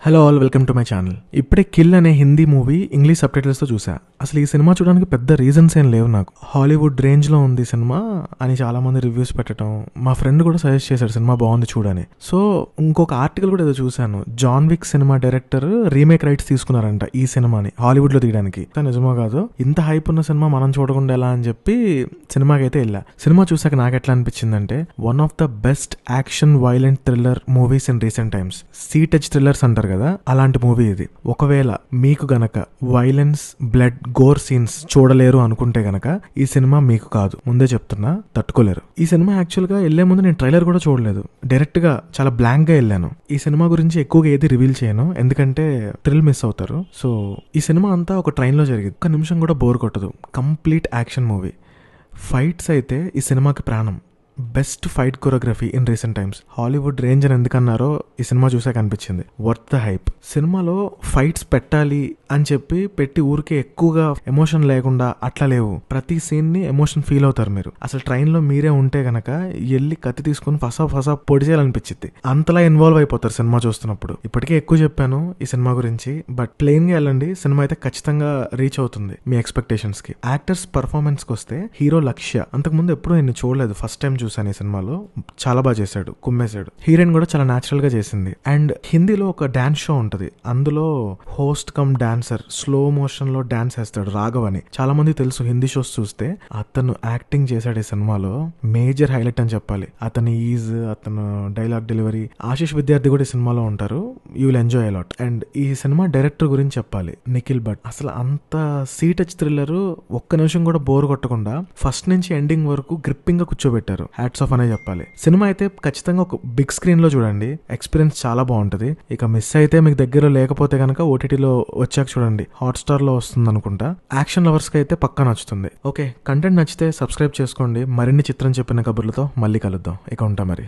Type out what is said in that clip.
Hello all, welcome to my channel. ఇప్పుడే kill అనే Hindi movie English సబ్టైటిల్స్తో చూసా. అసలు ఈ సినిమా చూడడానికి పెద్ద రీజన్స్ ఏం లేవు నాకు. హాలీవుడ్ రేంజ్లో ఉంది సినిమా అని చాలా మంది రివ్యూస్ పెట్టడం, మా ఫ్రెండ్ కూడా సజెస్ట్ చేశాడు సినిమా బాగుంది చూడని. సో ఇంకొక ఆర్టికల్ కూడా ఏదో చూశాను, John Wick cinema director remake rights తీసుకున్నారంట ఈ సినిమాని హాలీవుడ్లో తీయడానికి. నిజమో కాదు, ఇంత హైప్ ఉన్న సినిమా మనం చూడకుండా ఎలా అని చెప్పి సినిమాకి అయితే వెళ్ళా. సినిమా చూసాక నాకు ఎట్లా అనిపించిందంటే, one of the best action violent thriller movies in recent times. See touch thrillers అంటారు కదా, అలాంటి మూవీ ఇది. ఒకవేళ మీకు గనక వైలెన్స్, బ్లడ్, గోర్ సీన్స్ చూడలేరు అనుకుంటే గనక ఈ సినిమా మీకు కాదు, ముందే చెప్తున్నా, తట్టుకోలేరు. ఈ సినిమా యాక్చువల్ గా వెళ్లే ముందు నేను ట్రైలర్ కూడా చూడలేదు, డైరెక్ట్ గా చాలా బ్లాంక్ గా వెళ్ళాను. ఈ సినిమా గురించి ఎక్కువగా ఏది రివీల్ చేయను, ఎందుకంటే థ్రిల్ మిస్ అవుతారు. సో ఈ సినిమా అంతా ఒక ట్రైన్ లో జరిగింది, ఒక్క నిమిషం కూడా బోర్ కొట్టదు, కంప్లీట్ యాక్షన్ మూవీ. ఫైట్స్ అయితే ఈ సినిమాకి ప్రాణం. Best fight choreography in recent times. Hollywood range అని ఎందుకన్నారో ఈ సినిమా చూసాక అనిపించింది. Worth the hype. సినిమాలో ఫైట్స్ పెట్టాలి అని చెప్పి పెట్టి ఊరికే ఎక్కువగా ఎమోషన్ లేకుండా అట్లా లేవు. ప్రతి సీన్ ని ఎమోషన్ ఫీల్ అవుతారు మీరు. అసలు ట్రైన్ లో మీరే ఉంటే గనక వెళ్ళి కత్తి తీసుకుని ఫసా పొడి చేయాలనిపించింది, అంతలా ఇన్వాల్వ్ అయిపోతారు సినిమా చూస్తున్నప్పుడు. ఇప్పటికే ఎక్కువ చెప్పాను ఈ సినిమా గురించి, బట్ ప్లెయిన్ గా వెళ్ళండి, సినిమా అయితే ఖచ్చితంగా రీచ్ అవుతుంది మీ ఎక్స్పెక్టేషన్స్ కి. యాక్టర్స్ పర్ఫార్మెన్స్ కి వస్తే, హీరో లక్ష్య అంతకుముందు ఎప్పుడూ నేను చూడలేదు, ఫస్ట్ టైం చూసాను ఈ సినిమాలో. చాలా బాగా చేశాడు, కుమ్మేశాడు. హీరోయిన్ కూడా చాలా న్యాచురల్ గా చేసింది. అండ్ హిందీలో ఒక డాన్స్ షో ఉంటది, అందులో host come dancer slow motion లో డాన్స్ వేస్తాడు, రాఘవ్ అని. చాలా మంది తెలుసు హిందీ షోస్ చూస్తే. అతను యాక్టింగ్ చేశాడు ఈ సినిమాలో, మేజర్ హైలైట్ అని చెప్పాలి. అతని ఈజ్, అతను డైలాగ్ డెలివరీ. ఆశీష్ విద్యార్థి కూడా ఈ సినిమాలో ఉంటారు, you will enjoy a lot. And ఈ సినిమా డైరెక్టర్ గురించి చెప్పాలి, నిఖిల్ భట్. అసలు అంత సీ టచ్ థ్రిల్లర్, ఒక్క నిమిషం కూడా బోర్ కొట్టకుండా ఫస్ట్ నుంచి ఎండింగ్ వరకు గ్రిప్పింగ్ గా కూర్చోబెట్టారు. హ్యాట్స్ ఆఫ్ అనే చెప్పాలి. సినిమా అయితే ఖచ్చితంగా ఒక బిగ్ స్క్రీన్ లో చూడండి, ఎక్స్పీరియన్స్ చాలా బాగుంటది. ఇక మిస్ అయితే మీకు దగ్గరలో లేకపోతే కనుక ఓటీటీలో వచ్చాక చూడండి, హాట్స్టార్ లో వస్తుంది అనుకుంటా. యాక్షన్ లవర్స్ కి అయితే పక్కా నచ్చుతుంది. ఓకే, కంటెంట్ నచ్చితే సబ్స్క్రైబ్ చేసుకోండి. మరిన్ని చిత్రం చెప్పిన కబుర్లతో మళ్ళీ కలుద్దాం. ఇక ఉంటా మరి.